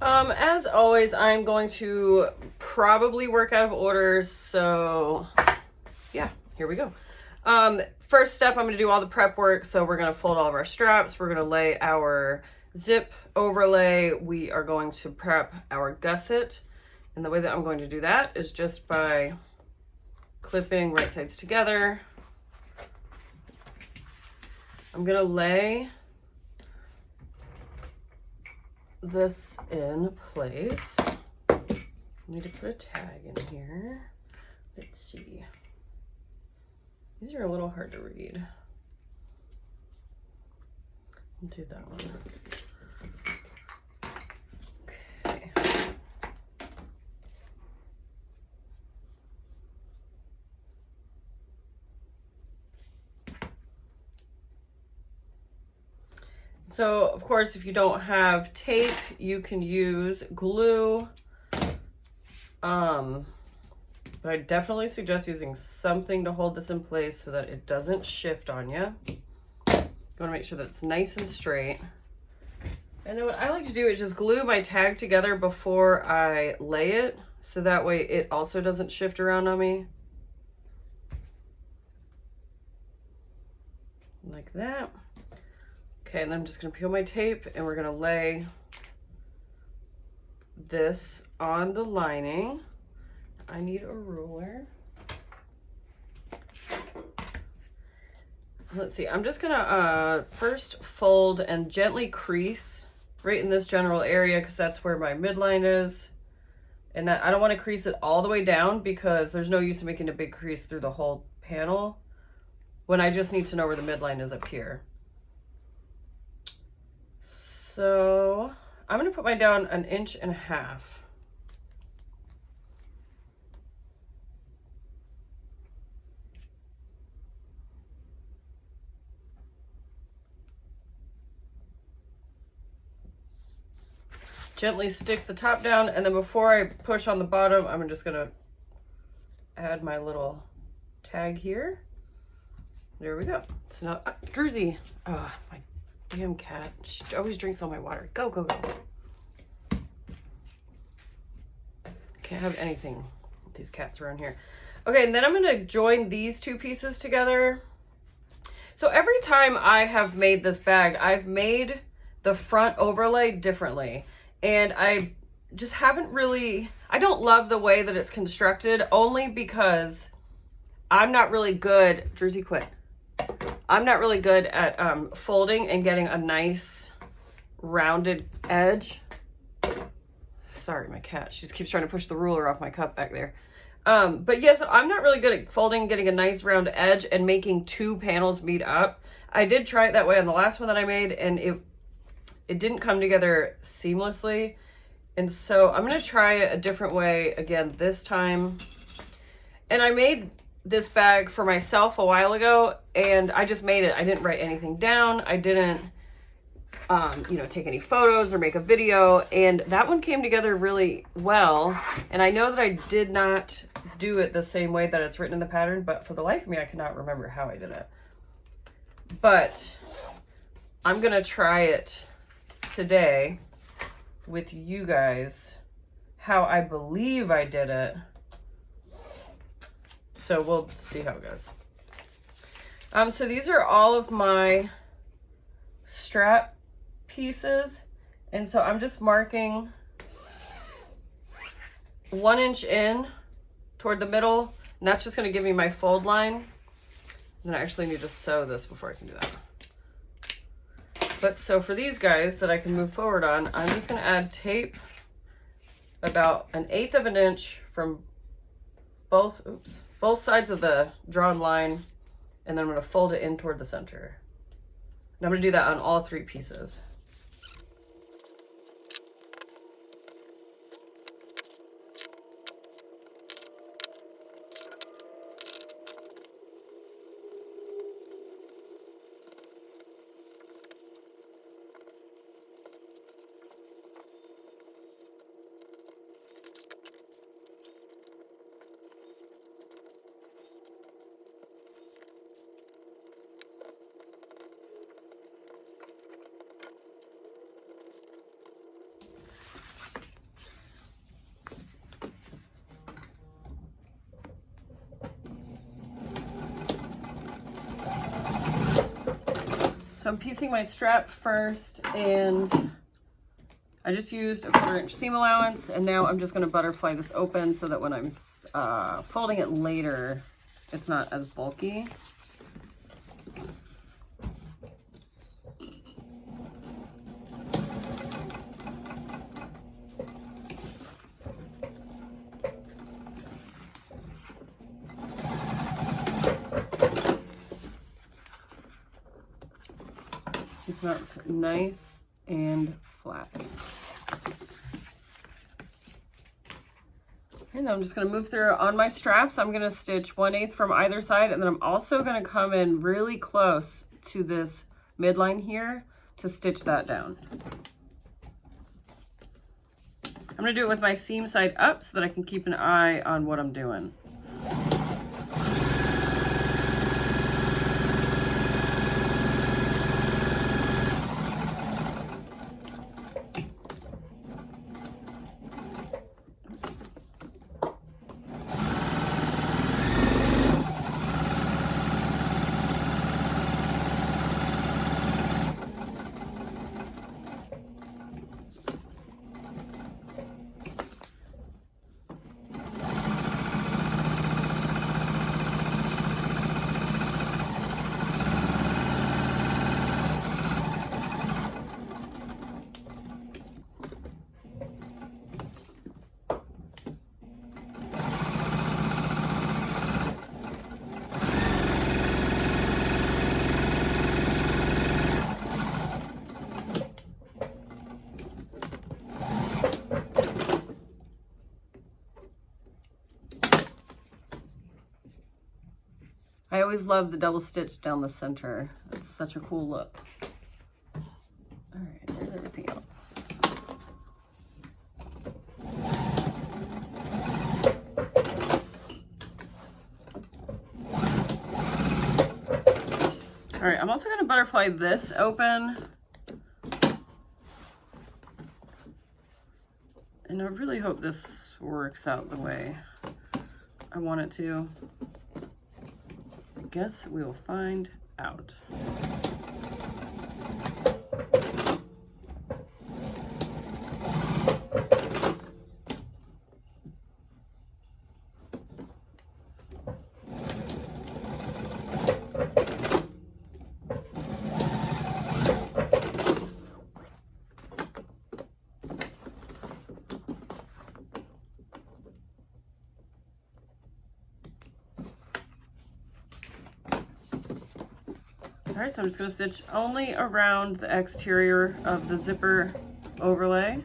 As always, I'm going to probably work out of order, so yeah, here we go. First step, I'm going to do all the prep work. So we're going to fold all of our straps. We're going to lay our zip overlay. We are going to prep our gusset. And the way that I'm going to do that is just by clipping right sides together. I'm going to lay this in place. I need to put a tag in here. Let's see. These are a little hard to read. I'll do that one. Okay. So, of course, if you don't have tape, you can use glue. But I definitely suggest using something to hold this in place so that it doesn't shift on you. You want to make sure that it's nice and straight. And then what I like to do is just glue my tag together before I lay it, so that way it also doesn't shift around on me. Like that. Okay, and then I'm just gonna peel my tape and we're gonna lay this on the lining. I need a ruler. Let's see, I'm just gonna first fold and gently crease right in this general area because that's where my midline is. And I don't want to crease it all the way down because there's no use in making a big crease through the whole panel when I just need to know where the midline is up here. So I'm gonna put mine down 1.5 inches. Gently stick the top down, and then before I push on the bottom, I'm just gonna add my little tag here. There we go. So now, Druzy, my damn cat, she always drinks all my water. Go, go, go. Can't have anything with these cats around here. Okay, and then I'm gonna join these two pieces together. So every time I have made this bag, I've made the front overlay differently. And I just haven't really, I don't love the way that it's constructed, only because I'm not really good, Druzy quit. I'm not really good at folding and getting a nice rounded edge. Sorry, my cat, she just keeps trying to push the ruler off my cup back there. But yes, I'm not really good at folding, getting a nice round edge and making two panels meet up. I did try it that way on the last one that I made, and it didn't come together seamlessly. And so I'm going to try it a different way again this time. And I made this bag for myself a while ago, and I just made it. I didn't write anything down. I didn't, take any photos or make a video. And that one came together really well. And I know that I did not do it the same way that it's written in the pattern, but for the life of me, I cannot remember how I did it. But I'm going to try it today with you guys how I believe I did it. So we'll see how it goes. So these are all of my strap pieces. And so I'm just marking 1 inch in toward the middle. And that's just going to give me my fold line. And then I actually need to sew this before I can do that. But so for these guys that I can move forward on, I'm just going to add tape about 1/8 of an inch from both sides of the drawn line, and then I'm going to fold it in toward the center. And I'm going to do that on all 3 pieces. So I'm piecing my strap first, and I just used a 1/4-inch seam allowance, and now I'm just going to butterfly this open so that when I'm folding it later, it's not as bulky. So that's nice and flat. And I'm just going to move through on my straps. I'm going to stitch 1/8 from either side, and then I'm also going to come in really close to this midline here to stitch that down. I'm going to do it with my seam side up so that I can keep an eye on what I'm doing. I always love the double stitch down the center. It's such a cool look. All right, here's everything else. All right, I'm also going to butterfly this open. And I really hope this works out the way I want it to. I guess we will find out. All right, so I'm just going to stitch only around the exterior of the zipper overlay.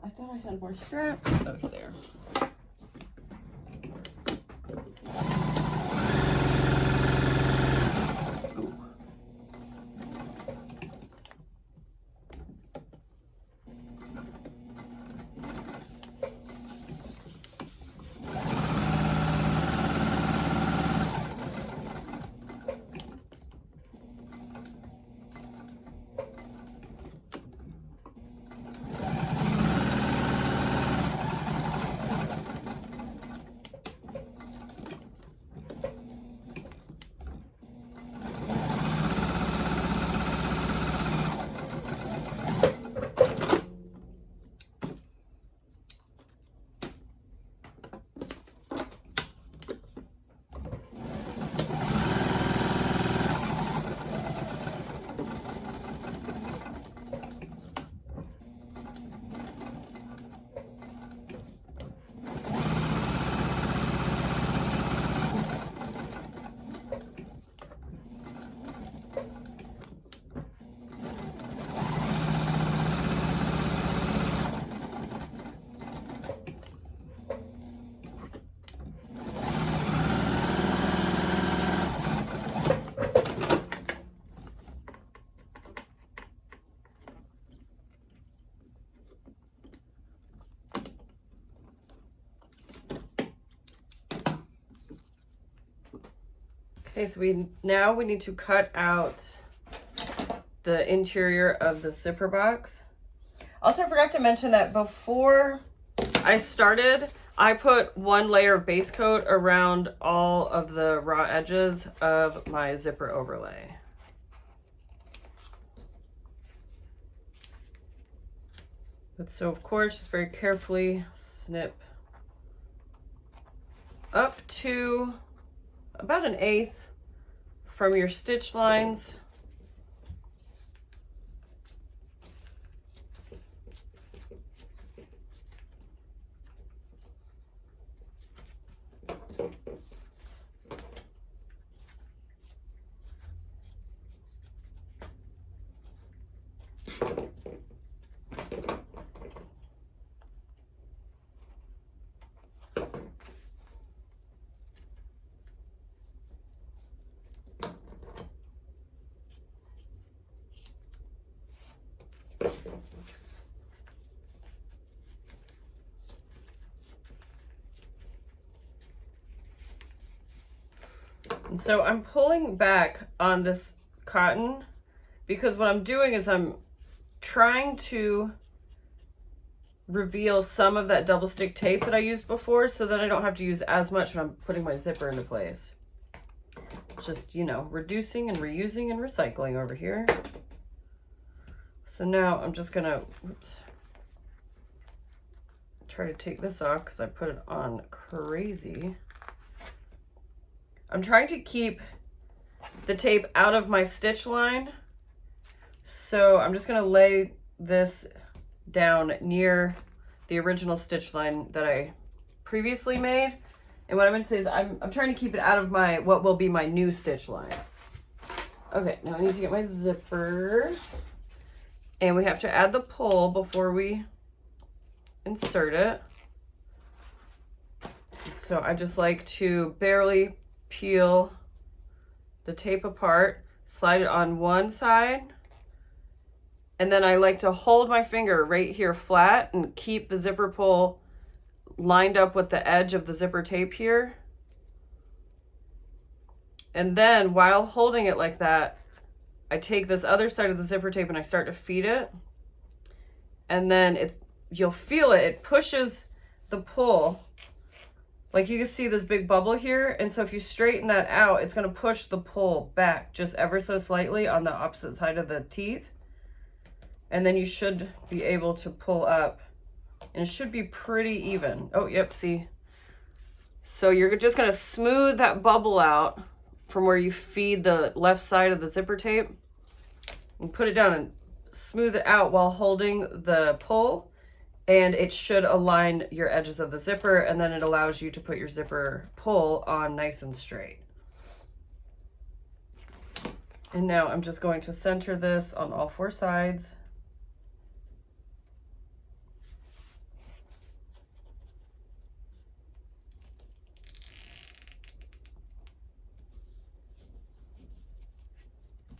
I thought I had more straps. Oh, there. Okay, so now we need to cut out the interior of the zipper box. Also, I forgot to mention that before I started, I put one layer of base coat around all of the raw edges of my zipper overlay. But so of course, just very carefully snip up to about 1/8 from your stitch lines. And so I'm pulling back on this cotton because what I'm doing is I'm trying to reveal some of that double stick tape that I used before so that I don't have to use as much when I'm putting my zipper into place. Just, you know, reducing and reusing and recycling over here. So now I'm just gonna, try to take this off because I put it on crazy. I'm trying to keep the tape out of my stitch line. So I'm just gonna lay this down near the original stitch line that I previously made. And what I'm gonna say is I'm trying to keep it out of my, what will be my new stitch line. Okay, now I need to get my zipper. And we have to add the pull before we insert it. So I just like to barely peel the tape apart, slide it on one side, and then I like to hold my finger right here flat and keep the zipper pull lined up with the edge of the zipper tape here. And then while holding it like that, I take this other side of the zipper tape and I start to feed it. And then you'll feel it, it pushes the pull. Like you can see this big bubble here. And so if you straighten that out, it's gonna push the pull back just ever so slightly on the opposite side of the teeth. And then you should be able to pull up and it should be pretty even. Oh, yep, see. So you're just gonna smooth that bubble out from where you feed the left side of the zipper tape and put it down and smooth it out while holding the pull, and it should align your edges of the zipper, and then it allows you to put your zipper pull on nice and straight. And now I'm just going to center this on all 4 sides.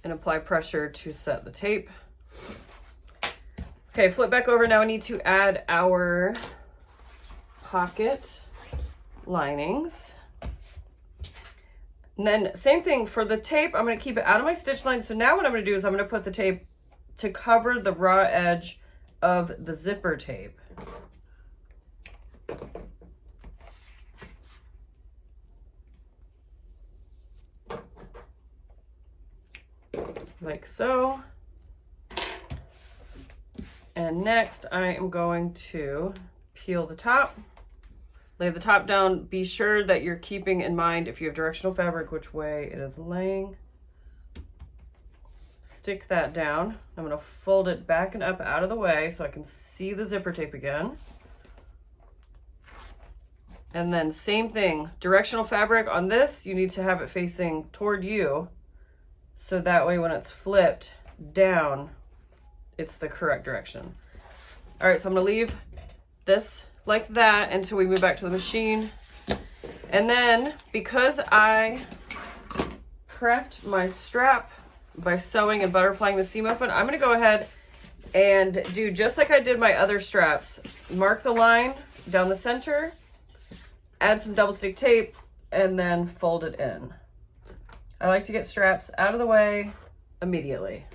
And apply pressure to set the tape. Okay, flip back over. Now I need to add our pocket linings. And then same thing for the tape, I'm gonna keep it out of my stitch line. So now what I'm gonna do is I'm gonna put the tape to cover the raw edge of the zipper tape. Like so. And next I am going to peel the top, lay the top down. Be sure that you're keeping in mind, if you have directional fabric, which way it is laying. Stick that down. I'm gonna fold it back and up out of the way so I can see the zipper tape again. And then same thing, directional fabric on this, you need to have it facing toward you. So that way when it's flipped down, it's the correct direction. All right, so I'm gonna leave this like that until we move back to the machine. And then because I prepped my strap by sewing and butterflying the seam open, I'm gonna go ahead and do just like I did my other straps. Mark the line down the center, add some double stick tape, and then fold it in. I like to get straps out of the way immediately.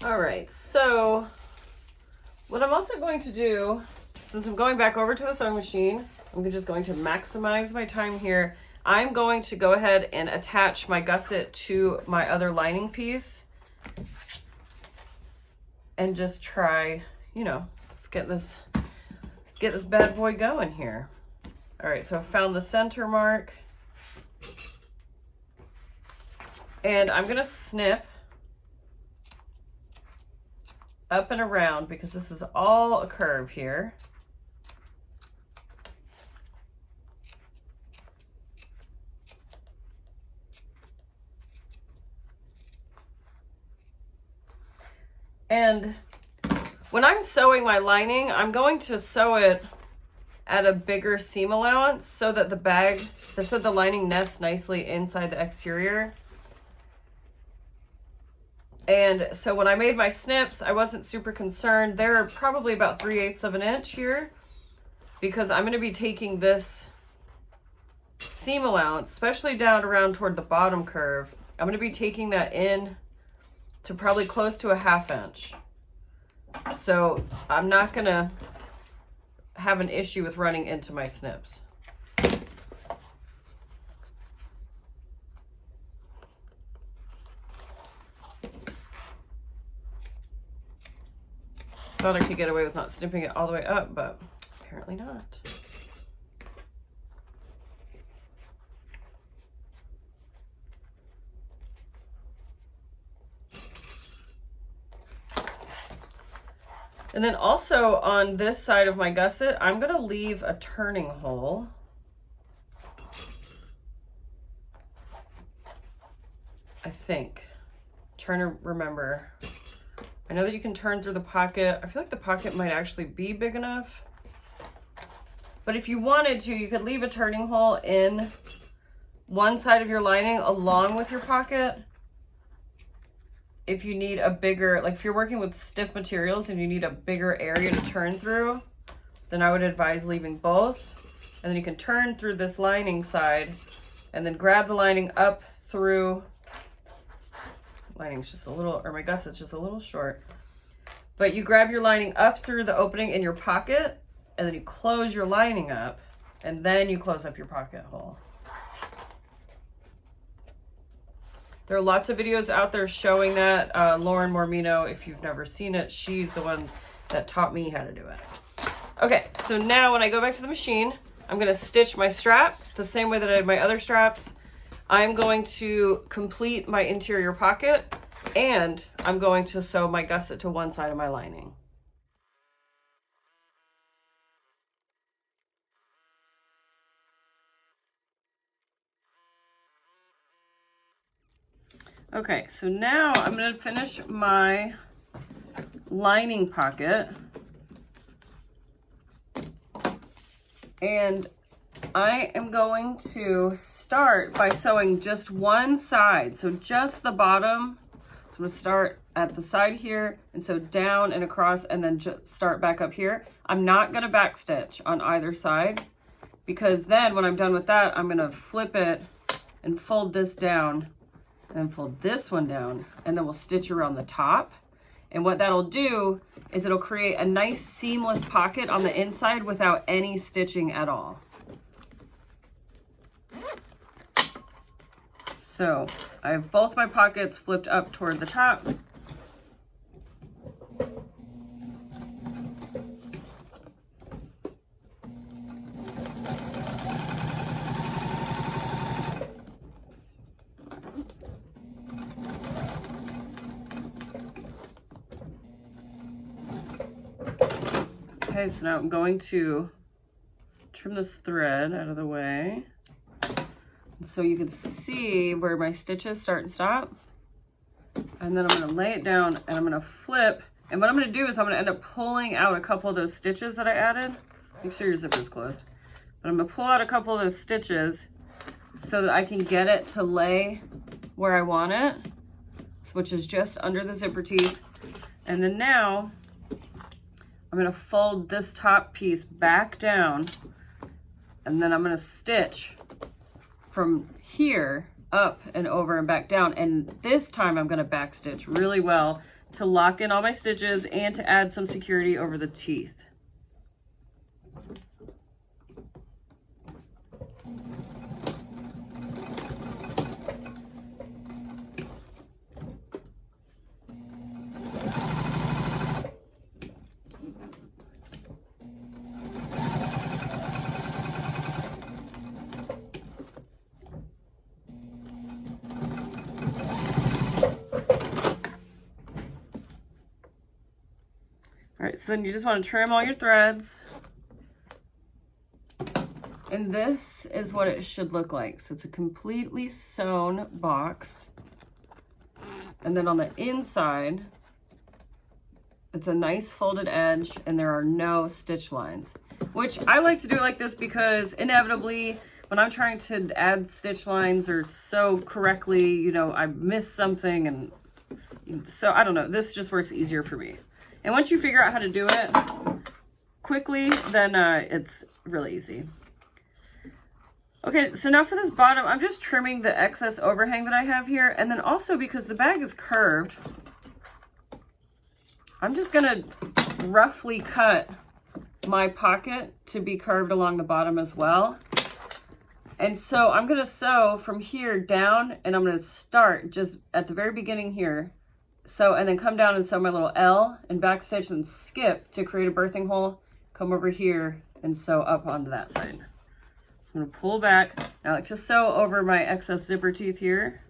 All right, so what I'm also going to do, since I'm going back over to the sewing machine, I'm just going to maximize my time here. I'm going to go ahead and attach my gusset to my other lining piece and just try, you know, let's get this bad boy going here. All right, so I found the center mark and I'm gonna snip up and around because this is all a curve here. And when I'm sewing my lining, I'm going to sew it at a bigger seam allowance so that the lining nests nicely inside the exterior. And so when I made my snips, I wasn't super concerned. They're probably about 3/8 of an inch here, because I'm going to be taking this seam allowance, especially down around toward the bottom curve. I'm going to be taking that in to probably close to a 1/2 inch. So I'm not going to have an issue with running into my snips. Thought I could get away with not snipping it all the way up, but apparently not. And then also on this side of my gusset, I'm going to leave a turning hole. I think. Trying to remember. I know that you can turn through the pocket. I feel like the pocket might actually be big enough. But if you wanted to, you could leave a turning hole in one side of your lining along with your pocket. If you need a bigger, like if you're working with stiff materials and you need a bigger area to turn through, then I would advise leaving both. And then you can turn through this lining side and then grab the lining up through, lining's just a little, or my gusset's just a little short. But you grab your lining up through the opening in your pocket, and then you close your lining up, and then you close up your pocket hole. There are lots of videos out there showing that. Lauren Mormino, if you've never seen it, she's the one that taught me how to do it. Okay, so now when I go back to the machine, I'm going to stitch my strap the same way that I did my other straps. I'm going to complete my interior pocket, and I'm going to sew my gusset to one side of my lining. Okay, so now I'm going to finish my lining pocket, and I am going to start by sewing just one side, so just the bottom. So I'm going to start at the side here and sew down and across, and then just start back up here. I'm not going to back stitch on either side, because then when I'm done with that, I'm going to flip it and fold this down and fold this one down, and then we'll stitch around the top. And what that'll do is it'll create a nice seamless pocket on the inside without any stitching at all. So I have both my pockets flipped up toward the top. Okay, so now I'm going to trim this thread out of the way, so you can see where my stitches start and stop. And then I'm going to lay it down and I'm going to flip. And what I'm going to do is I'm going to end up pulling out a couple of those stitches that I added. Make sure your zipper is closed. But I'm going to pull out a couple of those stitches so that I can get it to lay where I want it, which is just under the zipper teeth. And then now I'm going to fold this top piece back down, and then I'm going to stitch from here up and over and back down. And this time I'm going to back stitch really well to lock in all my stitches and to add some security over the teeth. All right, so then you just want to trim all your threads. And this is what it should look like. So it's a completely sewn box. And then on the inside, It's a nice folded edge and there are no stitch lines, which I like to do like this because inevitably when I'm trying to add stitch lines or sew correctly, you know, I miss something, and so I don't know, this just works easier for me. And once you figure out how to do it quickly, then it's really easy. Okay, so now for this bottom, I'm just trimming the excess overhang that I have here, and then also because the bag is curved, I'm just gonna roughly cut my pocket to be curved along the bottom as well. And so I'm gonna sew from here down, and I'm gonna start just at the very beginning here. So, and then come down and sew my little L and backstitch and skip to create a birthing hole, come over here and sew up onto that side. I'm gonna pull back. Now I like to sew over my excess zipper teeth here.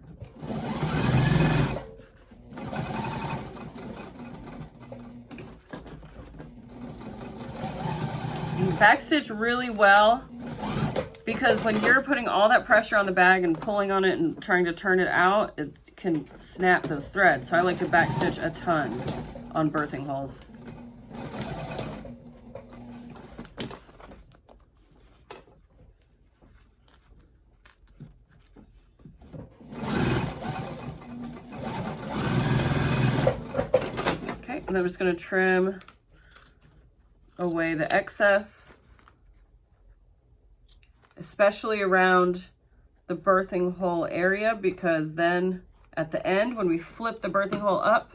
Backstitch really well, because when you're putting all that pressure on the bag and pulling on it and trying to turn it out, it can snap those threads. So I like to backstitch a ton on birthing holes. Okay, and then I'm just going to trim away the excess, especially around the birthing hole area, because then at the end when we flip the birthing hole up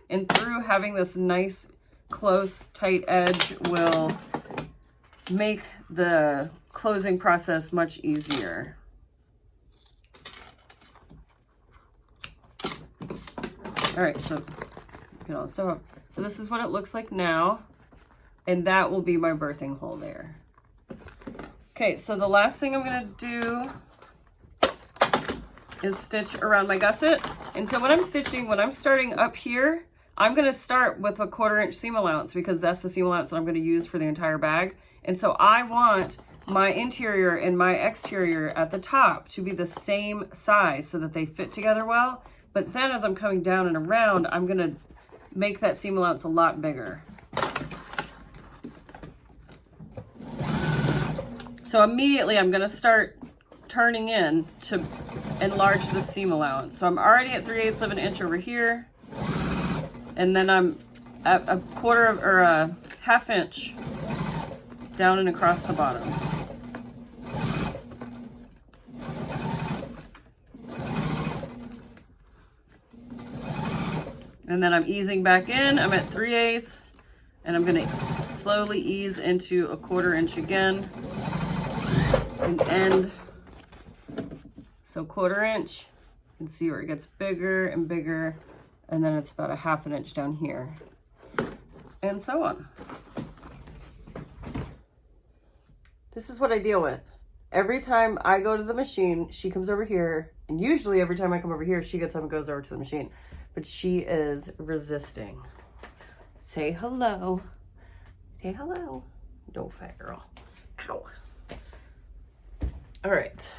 and through, having this nice close tight edge will make the closing process much easier. All right, so get all the stuff up. So this is what it looks like now, and that will be my birthing hole there. Okay, so the last thing I'm gonna do is stitch around my gusset. And so when I'm stitching, when I'm starting up here, I'm gonna start with a 1/4 inch seam allowance, because that's the seam allowance that I'm gonna use for the entire bag. And so I want my interior and my exterior at the top to be the same size so that they fit together well. But then as I'm coming down and around, I'm gonna make that seam allowance a lot bigger. So immediately I'm gonna start turning in to enlarge the seam allowance. So I'm already at 3/8 of an inch over here, and then I'm at a 1/4 or a 1/2 inch down and across the bottom. And then I'm easing back in. I'm at 3/8, and I'm gonna slowly ease into a 1/4 inch again and end. So 1/4 inch, you can see where it gets bigger and bigger, and then it's about a 1/2 inch down here, and so on. This is what I deal with. Every time I go to the machine, she comes over here, and usually every time I come over here, she gets up and goes over to the machine, but she is resisting. Say hello. Say hello. No, fat girl. Ow. All right.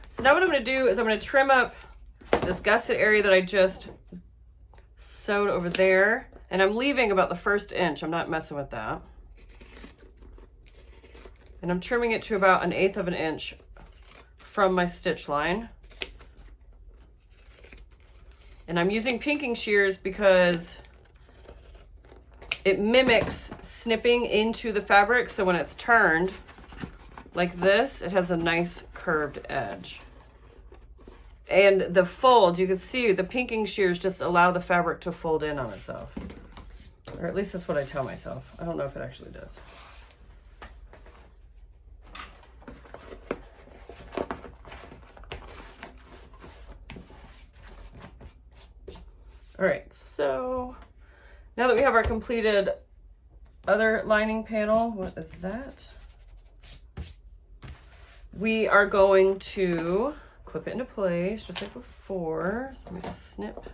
So now what I'm going to do is I'm going to trim up this gusset area that I just sewed over there. And I'm leaving about the 1st inch. I'm not messing with that. And I'm trimming it to about 1/8 of an inch from my stitch line. And I'm using pinking shears because it mimics snipping into the fabric. So when it's turned like this, it has a nice curved edge. And the fold, you can see the pinking shears just allow the fabric to fold in on itself. Or at least that's what I tell myself. I don't know if it actually does. All right, so now that we have our completed other lining panel, what is that? We are going to clip it into place just like before. So let me snip.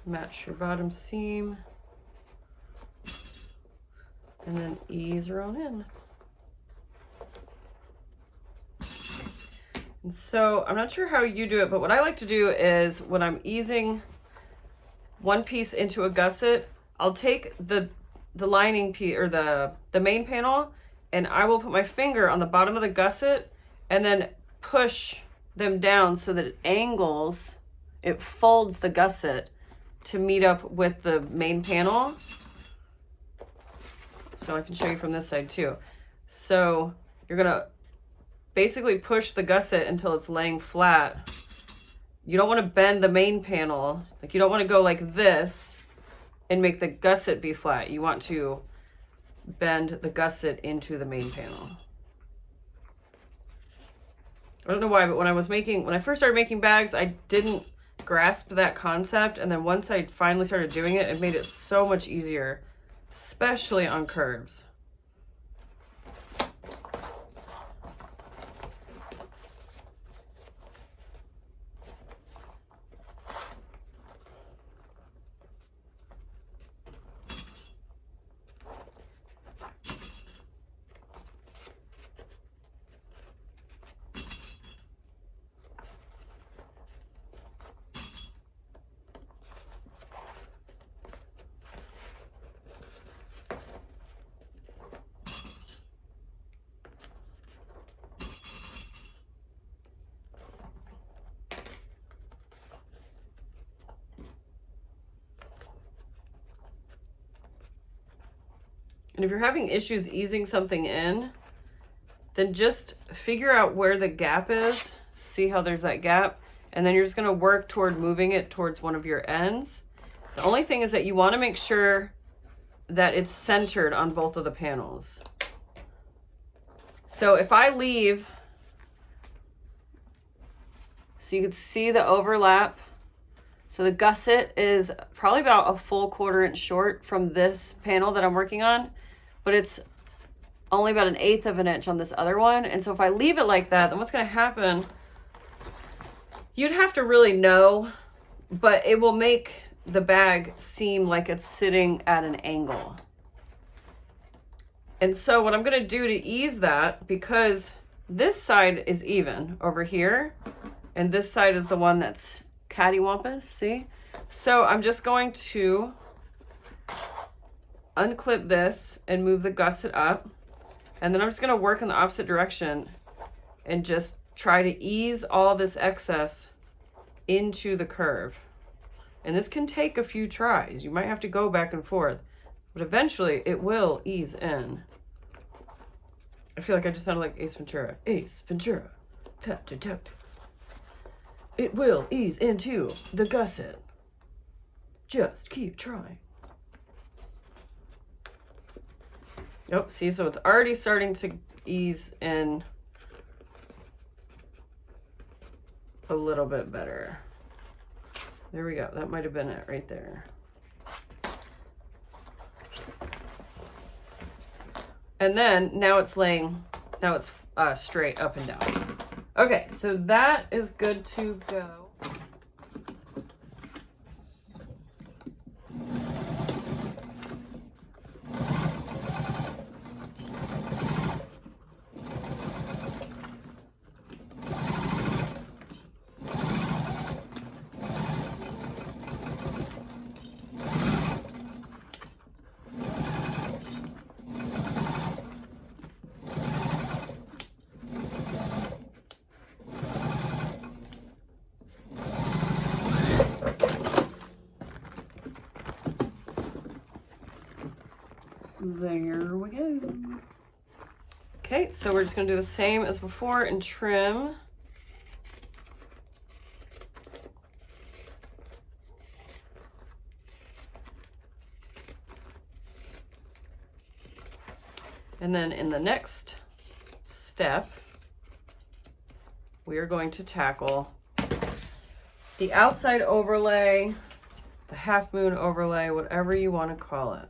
match your bottom seam, and then ease her on in. And so I'm not sure how you do it, but what I like to do is when I'm easing one piece into a gusset, I'll take the lining piece or the main panel, and I will put my finger on the bottom of the gusset and then push them down so that it angles, it folds the gusset to meet up with the main panel. So I can show you from this side too. So you're gonna basically push the gusset until it's laying flat. You don't want to bend the main panel. Like, you don't want to go like this and make the gusset be flat. You want to bend the gusset into the main panel. I don't know why, but when I first started making bags, I didn't grasp that concept. And then once I finally started doing it, it made it so much easier, especially on curves. And if you're having issues easing something in, then just figure out where the gap is. See how there's that gap. And then you're just going to work toward moving it towards one of your ends. The only thing is that you want to make sure that it's centered on both of the panels. So if I leave, so you can see the overlap. So the gusset is probably about a full 1/4 inch short from this panel that I'm working on, but it's only about 1/8 of an inch on this other one. And so if I leave it like that, then what's going to happen, you'd have to really know, but it will make the bag seem like it's sitting at an angle. And so what I'm going to do to ease that, because this side is even over here, and this side is the one that's cattywampus, see? So I'm just going to unclip this and move the gusset up. And then I'm just going to work in the opposite direction and just try to ease all this excess into the curve. And this can take a few tries. You might have to go back and forth, but eventually it will ease in. I feel like I just sounded like Ace Ventura. Ace Ventura, pat detect. It will ease into the gusset. Just keep trying. Oh, see, so it's already starting to ease in a little bit better. There we go. That might have been it right there. And then now it's straight up and down. Okay, so that is good to go. There we go. Okay, so we're just going to do the same as before and trim. And then in the next step, we are going to tackle the outside overlay, the half moon overlay, whatever you want to call it.